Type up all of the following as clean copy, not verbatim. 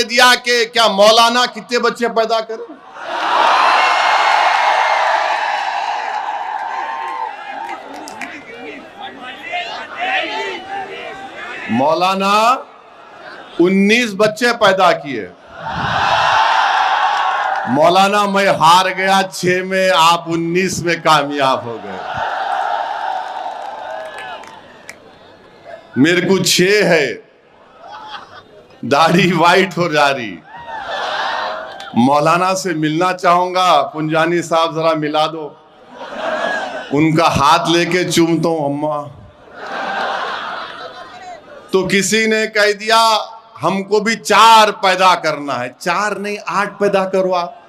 दिया कि क्या मौलाना कितने बच्चे पैदा करे? मौलाना 19 बच्चे पैदा किए। मौलाना मैं हार गया 6 में, आप 19 में कामयाब हो गए। मेरे को 6 है, दाढ़ी वाइट हो जा रही। मौलाना से मिलना चाहूंगा, पुंजानी साहब जरा मिला दो। उनका हाथ लेके चूमता हूं अम्मा। तो किसी ने कह दिया हमको भी 4 पैदा करना है। 4 नहीं 8 पैदा करो आप।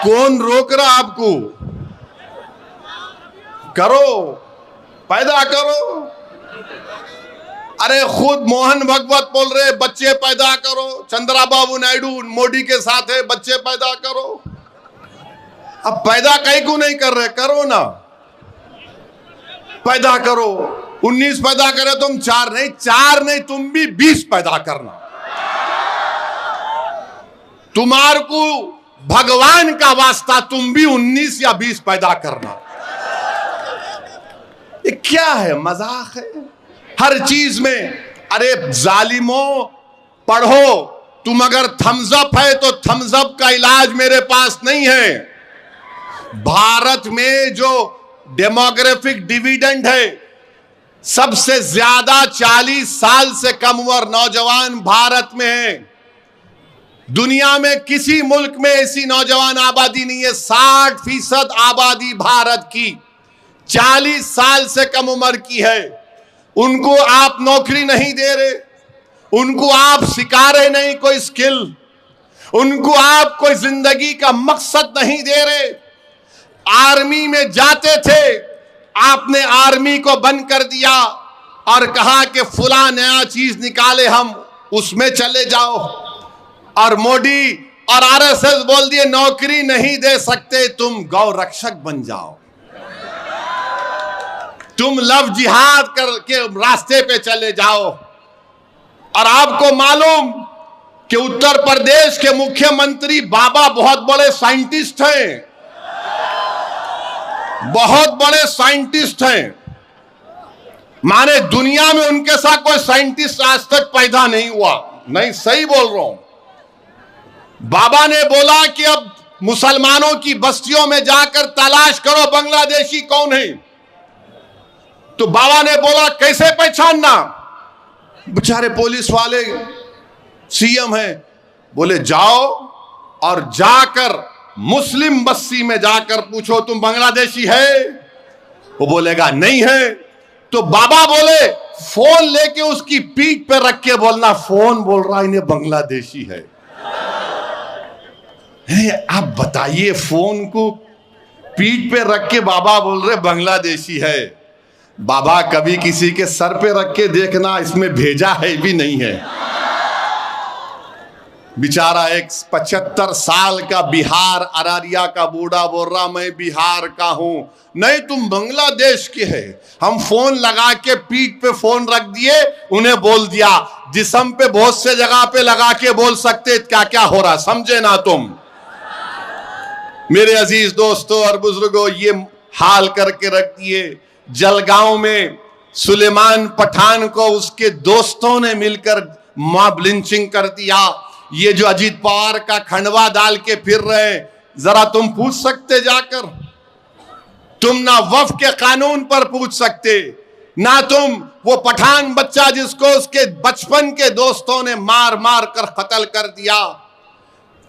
कौन रोक रहा आपको? करो, पैदा करो। अरे खुद मोहन भागवत बोल रहे बच्चे पैदा करो। चंद्रबाबू नायडू मोदी के साथ है, बच्चे पैदा करो। अब पैदा कहीं को नहीं कर रहे, करो ना, पैदा करो। 19 पैदा करे तुम, 4 नहीं तुम भी 20 पैदा करना। तुम्हारे को भगवान का वास्ता तुम भी 19 या 20 पैदा करना। ये क्या है, मजाक है हर चीज में। अरे जालिमों, पढ़ो। तुम अगर थम्स अप है तो थम्स अप का इलाज मेरे पास नहीं है। भारत में जो डेमोग्राफिक डिविडेंड है, सबसे ज्यादा 40 साल से कम उम्र नौजवान भारत में है। दुनिया में किसी मुल्क में ऐसी नौजवान आबादी नहीं है। 60% आबादी भारत की 40 साल से कम उम्र की है। उनको आप नौकरी नहीं दे रहे, उनको आप सिखा रहे नहीं कोई स्किल, उनको आप कोई जिंदगी का मकसद नहीं दे रहे। आर्मी में जाते थे, आपने आर्मी को बंद कर दिया और कहा कि फुला नया चीज निकाले हम उसमें चले जाओ। और मोदी और आरएसएस बोल दिए नौकरी नहीं दे सकते, तुम गौ रक्षक बन जाओ, तुम लव जिहाद करके रास्ते पे चले जाओ। और आपको मालूम कि उत्तर प्रदेश के मुख्यमंत्री बाबा बहुत बड़े साइंटिस्ट हैं, बहुत बड़े साइंटिस्ट हैं। माने दुनिया में उनके साथ कोई साइंटिस्ट आज तक पैदा नहीं हुआ। नहीं, सही बोल रहा हूं। बाबा ने बोला कि अब मुसलमानों की बस्तियों में जाकर तलाश करो बांग्लादेशी कौन है। तो बाबा ने बोला कैसे पहचानना? बेचारे पुलिस वाले सीएम हैं, बोले जाओ और जाकर मुस्लिम बस्ती में जाकर पूछो तुम बांग्लादेशी है। वो बोलेगा नहीं है। तो बाबा बोले फोन लेके उसकी पीठ पे रख के बोलना, फोन बोल रहा इन्हें बांग्लादेशी है। आप बताइए, फोन को पीठ पे रख के बाबा बोल रहे बांग्लादेशी है। बाबा कभी किसी के सर पे रख के देखना, इसमें भेजा है भी नहीं है। बेचारा एक 75 साल का बिहार अररिया का बूढ़ा बोल रहा मैं बिहार का हूं। नहीं, तुम बांग्लादेश के है। हम फोन लगा के पीठ पे फोन रख दिए, उन्हें बोल दिया। जिस्म पे बहुत से जगह पे लगा के बोल सकते क्या क्या हो रहा, समझे ना तुम। मेरे अजीज दोस्तों और बुजुर्गों, ये हाल करके रख दिए। जलगांव में सुलेमान पठान को उसके दोस्तों ने मिलकर मॉब लिंचिंग कर दिया। ये जो अजीत पवार का खंडवा डाल के फिर रहे, जरा तुम पूछ सकते जाकर? तुम ना वफ के कानून पर पूछ सकते, ना तुम वो पठान बच्चा जिसको उसके बचपन के दोस्तों ने मार मार कर कत्ल कर दिया।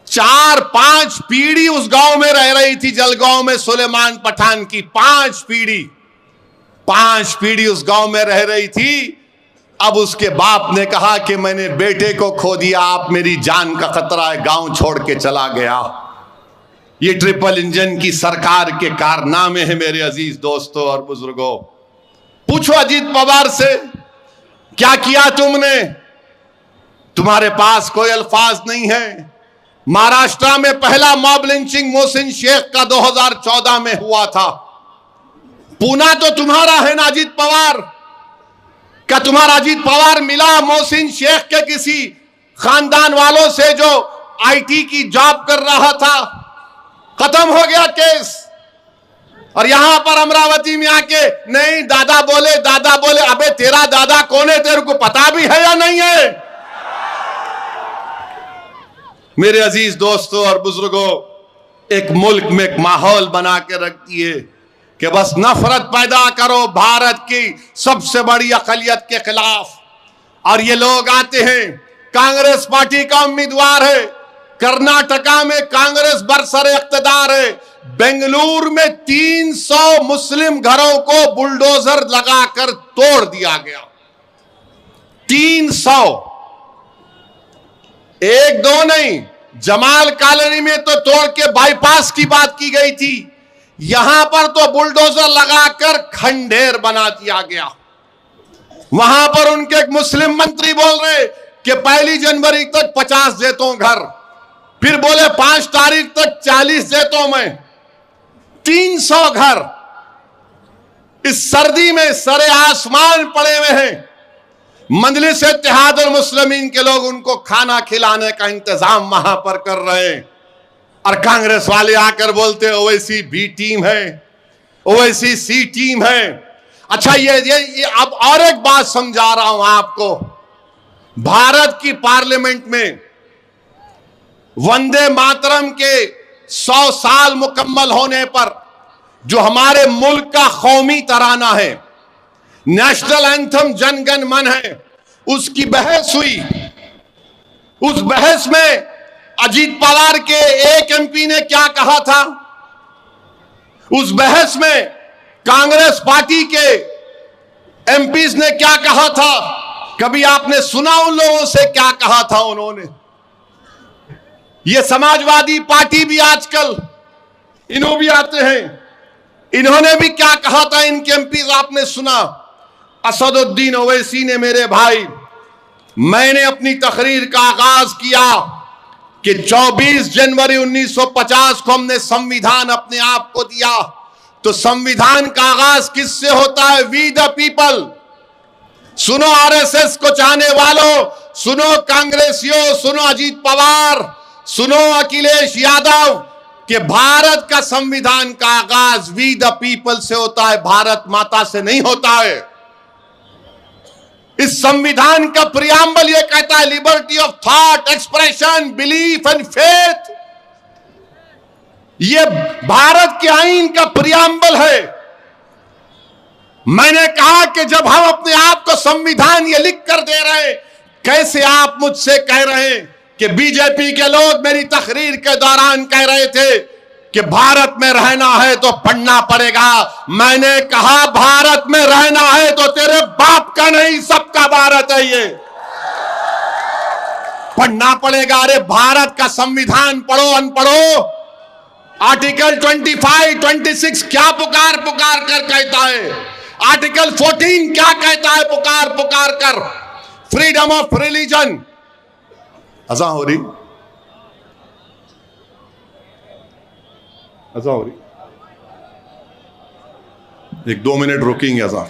4-5 पीढ़ी उस गांव में रह रही थी, जलगांव में सुलेमान पठान की 5 पीढ़ी उस गांव में रह रही थी। अब उसके बाप ने कहा कि मैंने बेटे को खो दिया, आप मेरी जान का खतरा है, गांव छोड़ के चला गया। ये ट्रिपल इंजन की सरकार के कारनामे हैं मेरे अजीज दोस्तों और बुजुर्गों। पूछो अजीत पवार से, क्या किया तुमने? तुम्हारे पास कोई अल्फाज नहीं है। महाराष्ट्र में पहला मॉब लिंचिंग मोहसिन शेख का 2014 में हुआ था। पूना तो तुम्हारा है ना अजीत पवार? क्या तुम्हारा अजीत पवार मिला मोहसिन शेख के किसी खानदान वालों से जो आईटी की जॉब कर रहा था, खत्म हो गया केस। और यहां पर अमरावती में आके नहीं दादा बोले, अबे तेरा दादा कौन है, तेरे को पता भी है या नहीं है? मेरे अजीज दोस्तों और बुजुर्गों, एक मुल्क में एक माहौल बना के रखती है कि बस नफरत पैदा करो भारत की सबसे बड़ी अक़लियत के खिलाफ। और ये लोग आते हैं, कांग्रेस पार्टी का उम्मीदवार है, कर्नाटका में कांग्रेस बरसरे इख्तिदार है, बेंगलुरु में 300 मुस्लिम घरों को बुलडोजर लगाकर तोड़ दिया गया। 300, एक दो नहीं, जमाल कॉलोनी में तो तोड़ के बाईपास की बात की गई थी, यहां पर तो बुलडोजर लगाकर खंडेर बना दिया गया। वहां पर उनके एक मुस्लिम मंत्री बोल रहे कि 1 जनवरी तक 50 देता हूं घर, फिर बोले 5 तारीख तक 40 देता हूं मैं। 300 घर इस सर्दी में सरे आसमान पड़े हुए हैं। मजलिस इत्तेहादुल मुस्लिमीन के लोग उनको खाना खिलाने का इंतजाम वहां पर कर रहे हैं, और कांग्रेस वाले आकर बोलते ओवैसी बी टीम है, ओवैसी सी टीम है। अच्छा, ये अब और एक बात समझा रहा हूं आपको। भारत की पार्लियामेंट में वंदे मातरम के 100 साल मुकम्मल होने पर जो हमारे मुल्क का कौमी तराना है, नेशनल एंथम जन गण मन है, उसकी बहस हुई। उस बहस में अजीत पवार के एक एमपी ने क्या कहा था, उस बहस में कांग्रेस पार्टी के एमपीज ने क्या कहा था, कभी आपने सुना उन लोगों से क्या कहा था उन्होंने? ये समाजवादी पार्टी भी आजकल इन्हों भी आते हैं, इन्होंने भी क्या कहा था इनके एमपीज आपने सुना? असदुद्दीन ओवैसी ने, मेरे भाई, मैंने अपनी तकरीर का आगाज किया कि 24 जनवरी 1950 को हमने संविधान अपने आप को दिया, तो संविधान का आगाज किससे होता है? We the people. सुनो आरएसएस को चाहने वालों, सुनो कांग्रेसियों, सुनो अजीत पवार, सुनो अखिलेश यादव, कि भारत का संविधान का आगाज वी द पीपल से होता है, भारत माता से नहीं होता है। इस संविधान का प्रियम्बल ये कहता है liberty of thought, expression, belief and faith. ये भारत के आईन का प्रियम्बल है। मैंने कहा कि जब हम अपने आप को संविधान ये लिख कर दे रहे हैं, कैसे आप मुझसे कह रहे हैं कि बीजेपी के लोग मेरी तकरीर के दौरान कह रहे थे कि भारत में रहना है तो पढ़ना पड़ेगा। मैंने कहा भारत में रहना है तो तेरे बाप का नहीं, सबका भारत है, ये पढ़ना पड़ेगा। अरे भारत का संविधान पढ़ो अनपढ़ो, आर्टिकल 25, 26 क्या पुकार पुकार कर कहता है, आर्टिकल 14 क्या कहता है पुकार पुकार कर, फ्रीडम ऑफ रिलीजन। अज़ां हो रही, अज़ां हो रही, 1-2 मिनट रुकेंगे अज़ां।